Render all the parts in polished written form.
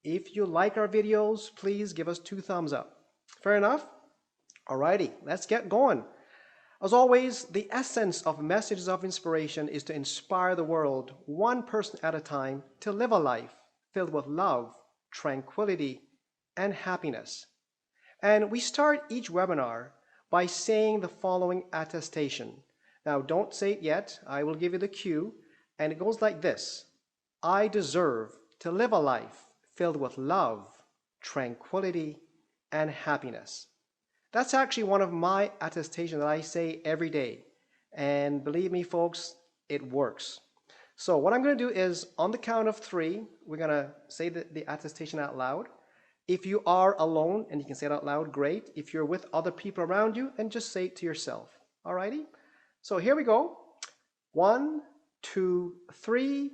If you like our videos, please give us 2 thumbs up. Fair enough? Alrighty, let's get going. As always, the essence of Messages of Inspiration is to inspire the world, one person at a time, to live a life filled with love, tranquility, and happiness. And we start each webinar by saying the following attestation. Now, don't say it yet. I will give you the cue. And it goes like this. I deserve to live a life filled with love, tranquility, and happiness. That's actually one of my attestations that I say every day. And believe me, folks, it works. So what I'm going to do is, on the count of 3, we're going to say the attestation out loud. If you are alone and you can say it out loud, great. If you're with other people around you, then just say it to yourself. Alrighty? So here we go. 1, 2, 3.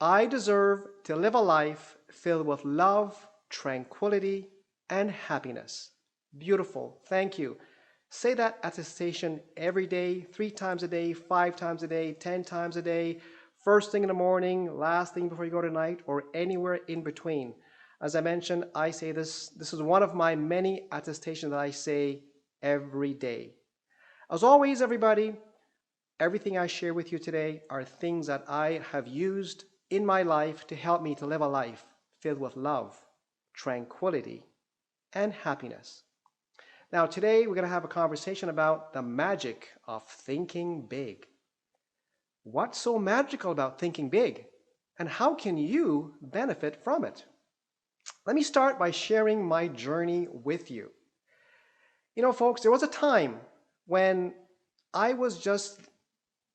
I deserve to live a life filled with love, tranquility, and happiness. Beautiful. Thank you. Say that attestation every day, 3 times a day, 5 times a day, 10 times a day, first thing in the morning, last thing before you go to night, or anywhere in between. As I mentioned, I say this is one of my many attestations that I say every day. As always, everybody, everything I share with you today are things that I have used in my life to help me to live a life filled with love, tranquility, and happiness. Now, today we're going to have a conversation about the magic of thinking big. What's so magical about thinking big? And how can you benefit from it? Let me start by sharing my journey with you. You know, folks, there was a time when I was just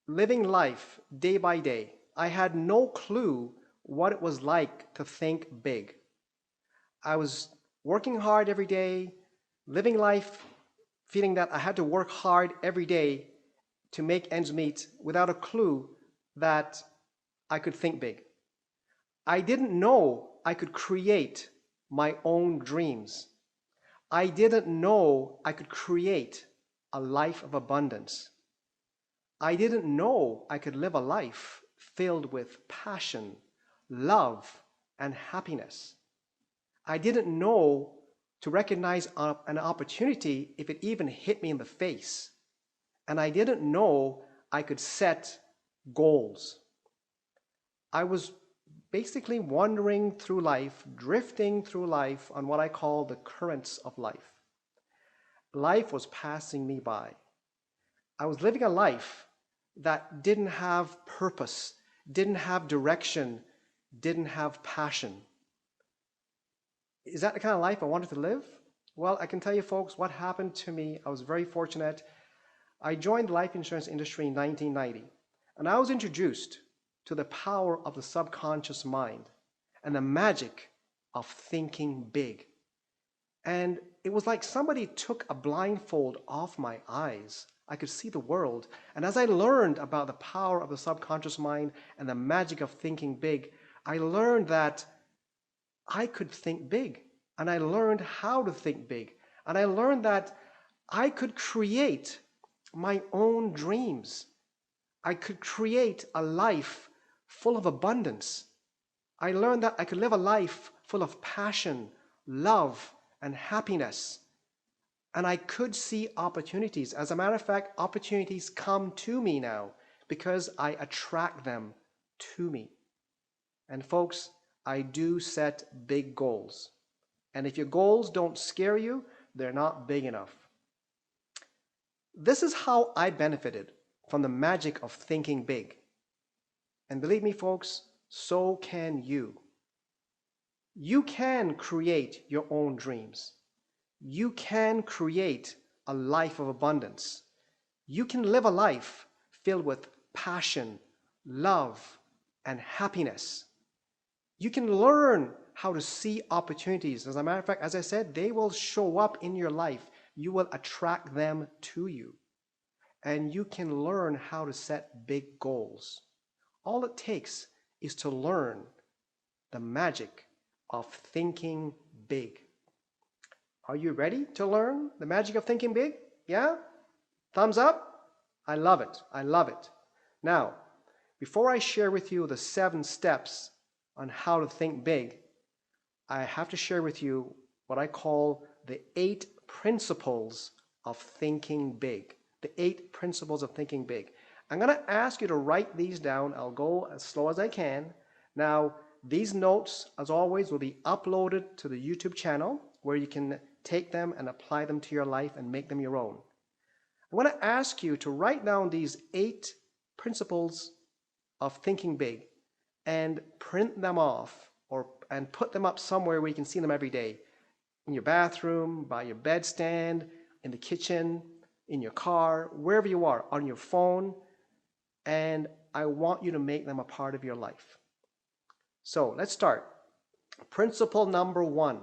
living life day by day. I had no clue what it was like to think big. I was working hard every day, living life feeling that I had to work hard every day to make ends meet without a clue that I could think big. I didn't know I could create my own dreams. I didn't know I could create a life of abundance. I didn't know I could live a life filled with passion, love, and happiness. I didn't know to recognize an opportunity if it even hit me in the face. And I didn't know I could set goals. I was basically wandering through life, drifting through life on what I call the currents of life. Life was passing me by. I was living a life that didn't have purpose, didn't have direction, didn't have passion. Is that the kind of life I wanted to live? Well, I can tell you folks what happened to me. I was very fortunate. I joined the life insurance industry in 1990, and I was introduced to the power of the subconscious mind and the magic of thinking big. And it was like somebody took a blindfold off my eyes. I could see the world. And as I learned about the power of the subconscious mind and the magic of thinking big, I learned that I could think big. And I learned how to think big. And I learned that I could create my own dreams. I could create a life full of abundance. I learned that I could live a life full of passion, love, and happiness. And I could see opportunities. As a matter of fact, opportunities come to me now because I attract them to me. And folks, I do set big goals. And if your goals don't scare you, they're not big enough. This is how I benefited from the magic of thinking big. And believe me, folks, so can you. You can create your own dreams. You can create a life of abundance. You can live a life filled with passion, love, and happiness. You can learn how to see opportunities. As a matter of fact, as I said, they will show up in your life. You will attract them to you. And you can learn how to set big goals. All it takes is to learn the magic of thinking big. Are you ready to learn the magic of thinking big? Yeah? Thumbs up? I love it. I love it. Now, before I share with you the 7 steps on how to think big, I have to share with you what I call the 8 principles of thinking big. The 8 principles of thinking big. I'm going to ask you to write these down. I'll go as slow as I can. Now, these notes, as always, will be uploaded to the YouTube channel where you can take them and apply them to your life and make them your own. I want to ask you to write down these 8 principles of thinking big and print them off and put them up somewhere where you can see them every day. In your bathroom, by your bedstand, in the kitchen, in your car, wherever you are, on your phone. And I want you to make them a part of your life. So let's start. Principle number 1.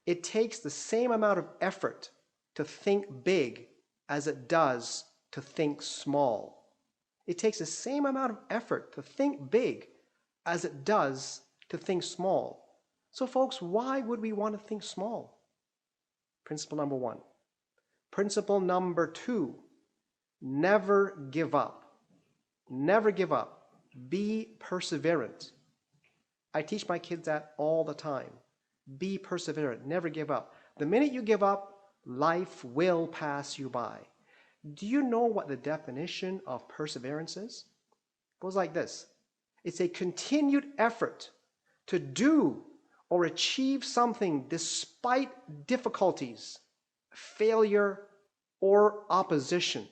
It takes the same amount of effort to think big as it does to think small. It takes the same amount of effort to think big as it does to think small. So folks, why would we want to think small? Principle number 1. Principle number 2, never give up. Never give up. Be perseverant. I teach my kids that all the time. Be perseverant. Never give up. The minute you give up, life will pass you by. Do you know what the definition of perseverance is? It goes like this. It's a continued effort to do or achieve something despite difficulties, failure, or opposition.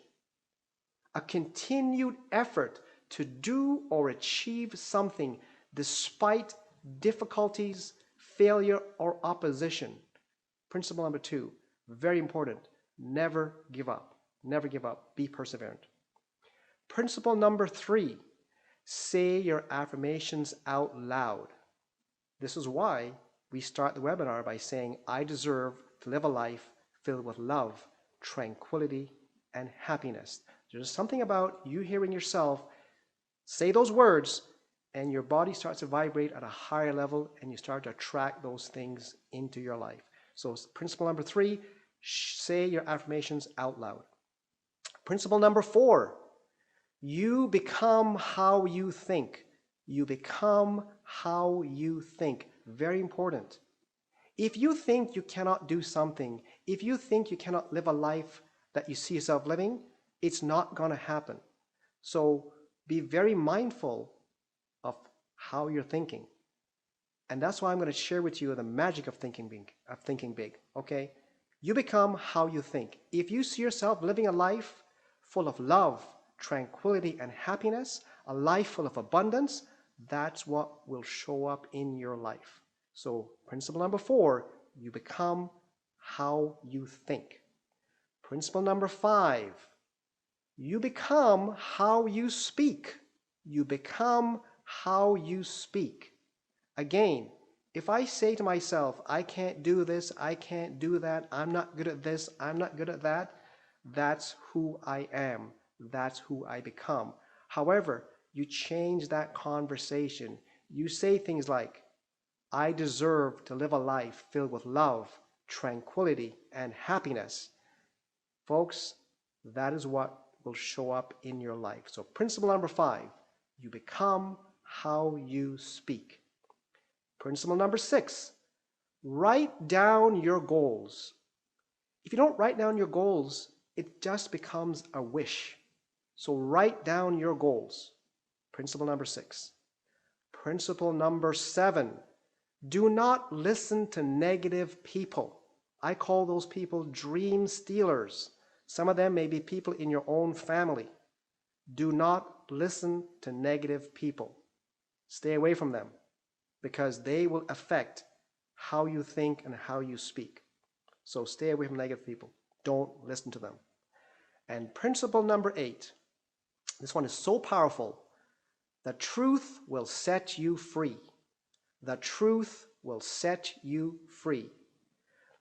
A continued effort to do or achieve something despite difficulties, failure, or opposition. Principle number 2, very important. Never give up. Never give up. Be perseverant. Principle number 3, say your affirmations out loud. This is why we start the webinar by saying, I deserve to live a life filled with love, tranquility, and happiness. There's something about you hearing yourself say those words, and your body starts to vibrate at a higher level, and you start to attract those things into your life. So principle number 3, say your affirmations out loud. Principle number 4, you become how you think. You become how you think. Very important. If you think you cannot do something, if you think you cannot live a life that you see yourself living, it's not going to happen. So be very mindful of how you're thinking. And that's why I'm going to share with you the magic of thinking big. Okay? You become how you think. If you see yourself living a life full of love, tranquility, and happiness, a life full of abundance, that's what will show up in your life. So principle number 4, you become how you think. Principle number 5, you become how you speak. You become how you speak. Again, if I say to myself, I can't do this, I can't do that, I'm not good at this, I'm not good at that, that's who I am. That's who I become. However, you change that conversation. You say things like, I deserve to live a life filled with love, tranquility, and happiness. Folks, that is what will show up in your life. So principle number 5, you become how you speak. Principle number 6, write down your goals. If you don't write down your goals, it just becomes a wish. So write down your goals. Principle number 6. Principle number 7, do not listen to negative people. I call those people dream stealers. Some of them may be people in your own family. Do not listen to negative people. Stay away from them because they will affect how you think and how you speak. So stay away from negative people. Don't listen to them. And principle number 8, this one is so powerful. The truth will set you free. The truth will set you free.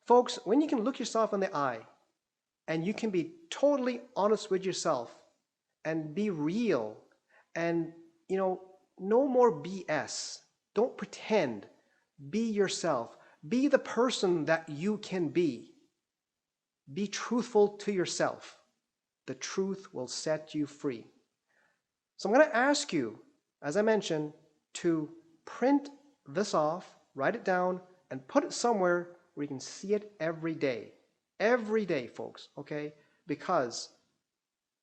Folks, when you can look yourself in the eye and you can be totally honest with yourself and be real and, no more BS. Don't pretend. Be yourself. Be the person that you can be. Be truthful to yourself. The truth will set you free. So I'm going to ask you, as I mentioned, to print this off, write it down, and put it somewhere where you can see it every day. Every day, folks, okay? Because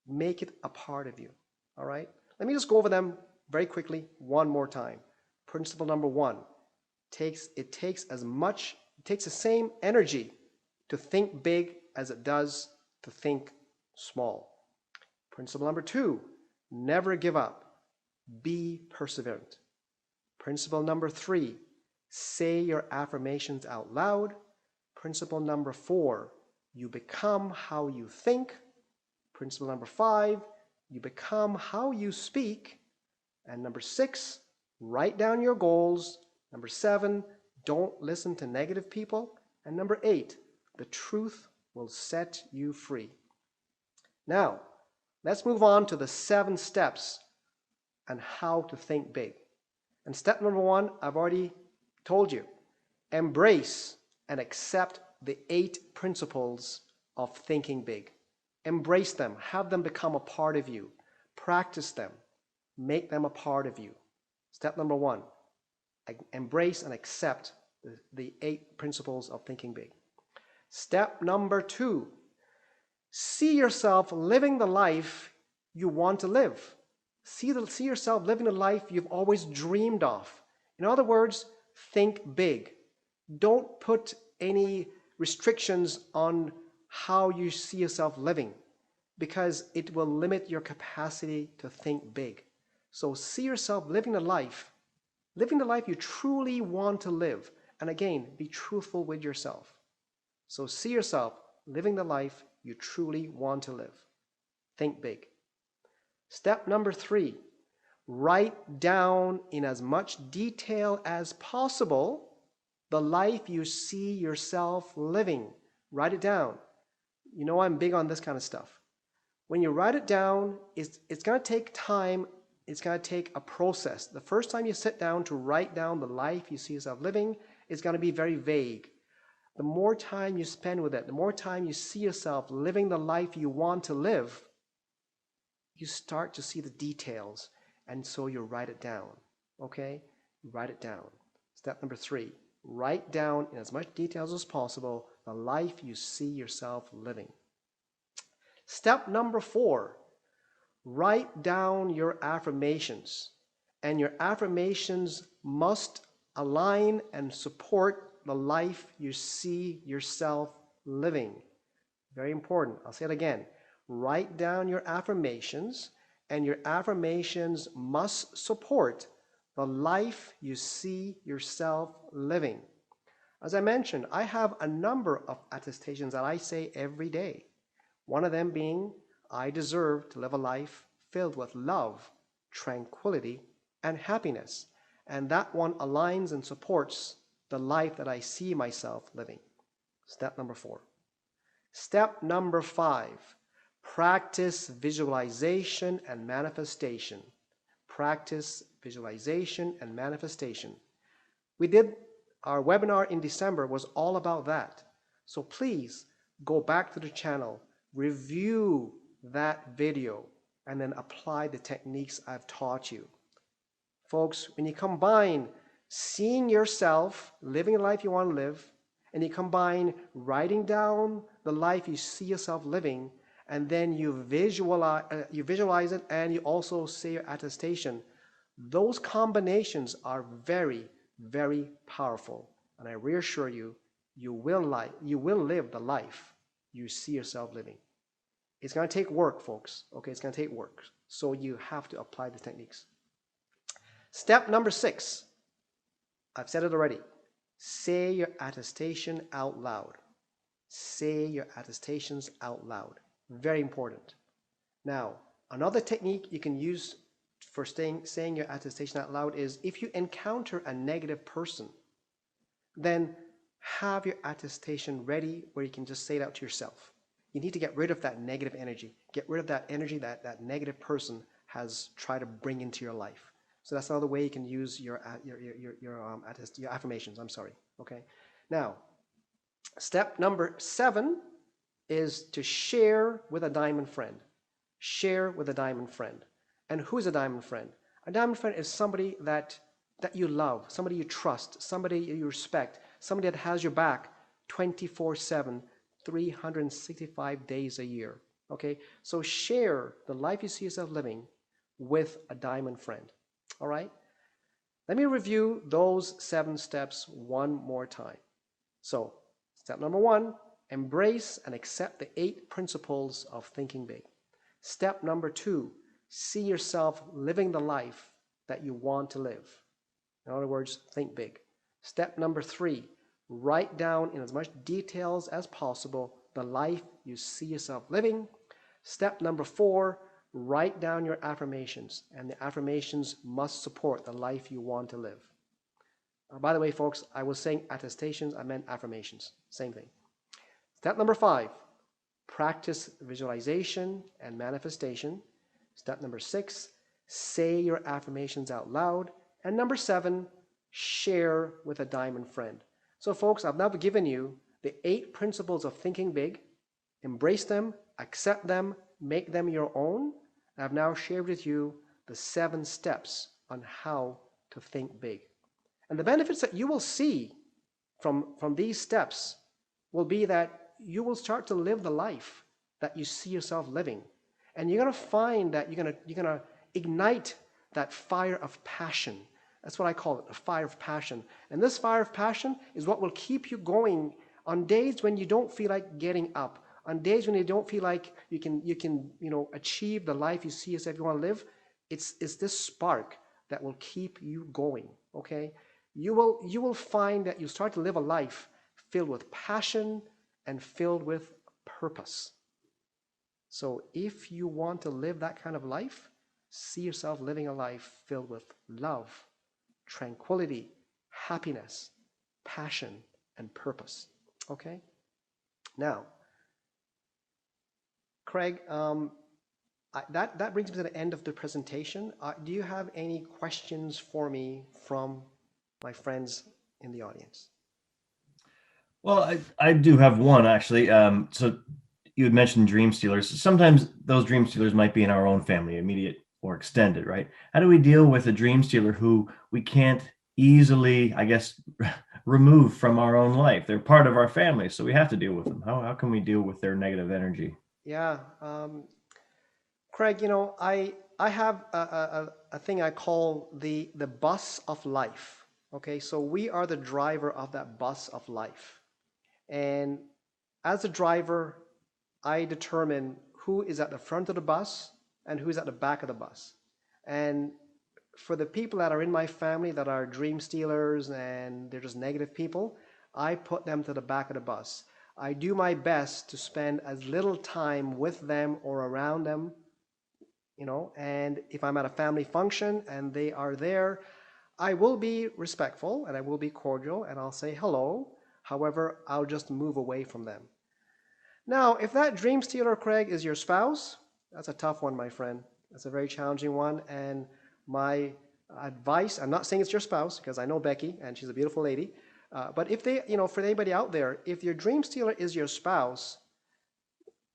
make it a part of you, all right? Let me just go over them very quickly one more time. Principle number one, it takes the same energy to think big as it does to think small. Principle number two, never give up. Be perseverant. Principle number three, say your affirmations out loud. Principle number four, you become how you think. Principle number five, you become how you speak. And number six, write down your goals. Number seven, don't listen to negative people. And number eight, the truth will set you free. Now, let's move on to the 7 steps on how to think big. And step number one, I've already told you. Embrace and accept the 8 principles of thinking big. Embrace them. Have them become a part of you. Practice them. Make them a part of you. Step number one, embrace and accept the 8 principles of thinking big. Step number two, see yourself living the life you want to live. See yourself living the life you've always dreamed of. In other words, think big. Don't put any restrictions on how you see yourself living, because it will limit your capacity to think big. So see yourself living the life you truly want to live. And again, be truthful with yourself. So see yourself living the life you truly want to live. Think big. Step number 3, write down in as much detail as possible the life you see yourself living. Write it down. You know I'm big on this kind of stuff. When you write it down, it's going to take time. It's going to take a process. The first time you sit down to write down the life you see yourself living, it's going to be very vague. The more time you spend with it, the more time you see yourself living the life you want to live, you start to see the details, and so you write it down. Okay? Write it down. Step number 3, write down in as much details as possible the life you see yourself living. Step number 4, write down your affirmations, and your affirmations must align and support the life you see yourself living. Very important. I'll say it again. Write down your affirmations, and your affirmations must support the life you see yourself living. As I mentioned, I have a number of attestations that I say every day. One of them being, I deserve to live a life filled with love, tranquility, and happiness. And that one aligns and supports the life that I see myself living. Step number 4. Step number 5, practice visualization and manifestation. Practice visualization and manifestation. We did our webinar in December was all about that. So please go back to the channel, review that video, and then apply the techniques I've taught you. Folks, when you combine seeing yourself living the life you want to live, and you combine writing down the life you see yourself living, and then you visualize it, and you also say your attestation, those combinations are very, very powerful. And I reassure you, you will live the life you see yourself living. It's going to take work, folks. Okay, it's going to take work. So you have to apply the techniques. Step number 6, I've said it already. Say your attestation out loud. Say your attestations out loud. Very important. Now, another technique you can use for saying your attestation out loud is if you encounter a negative person, then have your attestation ready where you can just say it out to yourself. You need to get rid of that negative energy. Get rid of that energy that negative person has tried to bring into your life. So that's another way you can use your affirmations. Okay. Now, step number 7 is to share with a diamond friend. Share with a diamond friend. And who is a diamond friend? A diamond friend is somebody that you love, somebody you trust, somebody you respect, somebody that has your back 24/7, 365 days a year. Okay, so share the life you see yourself living with a diamond friend. All right, let me review those 7 steps one more time. So, step number 1, embrace and accept the 8 principles of thinking big. Step number 2, see yourself living the life that you want to live. In other words, think big. Step number 3, write down in as much details as possible the life you see yourself living. Step number 4, write down your affirmations, and the affirmations must support the life you want to live. By the way, folks, I was saying attestations, I meant affirmations. Same thing. Step number 5, practice visualization and manifestation. Step number 6, say your affirmations out loud. And number 7, share with a diamond friend. So folks, I've now given you the 8 principles of thinking big. Embrace them, accept them, make them your own. I've now shared with you the 7 steps on how to think big. And the benefits that you will see from these steps will be that you will start to live the life that you see yourself living. And you're going to find that you're going to ignite that fire of passion. That's what I call it, a fire of passion. And this fire of passion is what will keep you going on days when you don't feel like getting up, on days when you don't feel like you can achieve the life you see yourself you want to live. It's this spark that will keep you going. Okay, you will find that you start to live a life filled with passion and filled with purpose. So if you want to live that kind of life, see yourself living a life filled with love, tranquility, happiness, passion, and purpose. Okay? Now, Craig, that brings me to the end of the presentation. Do you have any questions for me from my friends in the audience? Well, I do have one actually. So you had mentioned dream stealers. Sometimes those dream stealers might be in our own family, immediate or extended, right? How do we deal with a dream stealer who we can't easily, I guess, remove from our own life? They're part of our family, so we have to deal with them. How can we deal with their negative energy? Yeah, Craig, I have a thing I call the bus of life. Okay, so we are the driver of that bus of life. And as a driver, I determine who is at the front of the bus and who's at the back of the bus. And for the people that are in my family that are dream stealers and they're just negative people, I put them to the back of the bus. I do my best to spend as little time with them or around them, and if I'm at a family function and they are there, I will be respectful and I will be cordial and I'll say hello. However, I'll just move away from them. Now, if that dream stealer, Craig, is your spouse, that's a tough one, my friend. That's a very challenging one. And my advice, I'm not saying it's your spouse because I know Becky and she's a beautiful lady. But if they, for anybody out there, if your dream stealer is your spouse,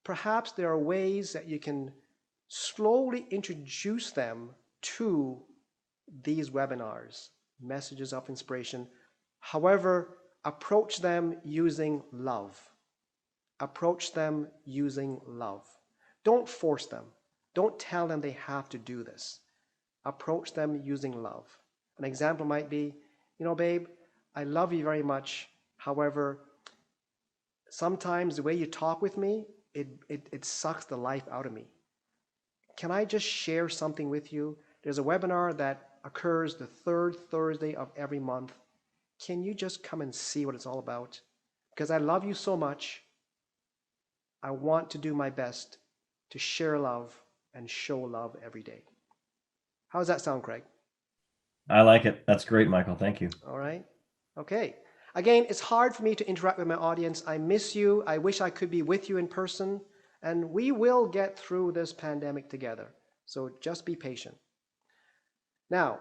perhaps there are ways that you can slowly introduce them to these webinars, messages of inspiration. However, approach them using love. Approach them using love. Don't force them. Don't tell them they have to do this. Approach them using love. An example might be, babe, I love you very much. However, sometimes the way you talk with me, it sucks the life out of me. Can I just share something with you? There's a webinar that occurs the 3rd Thursday of every month. Can you just come and see what it's all about? Because I love you so much. I want to do my best to share love and show love every day. How does that sound, Craig? I like it. That's great, Michael. Thank you. All right. Okay. Again, it's hard for me to interact with my audience. I miss you. I wish I could be with you in person. And we will get through this pandemic together. So just be patient. Now,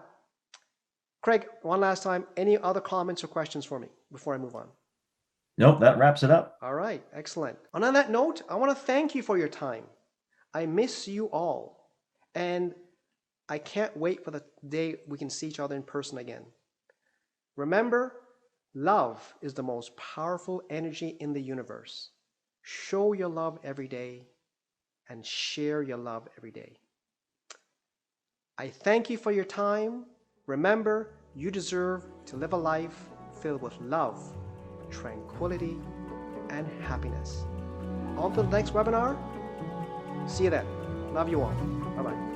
Craig, one last time, any other comments or questions for me before I move on? Nope, that wraps it up. All right, excellent. And on that note, I want to thank you for your time. I miss you all. And I can't wait for the day we can see each other in person again. Remember, Love is the most powerful energy in the universe. Show your love every day and share your love every day. I thank you for your time. Remember, you deserve to live a life filled with love, tranquility, and happiness. On to the next webinar. See you then. Love you all. Bye-bye.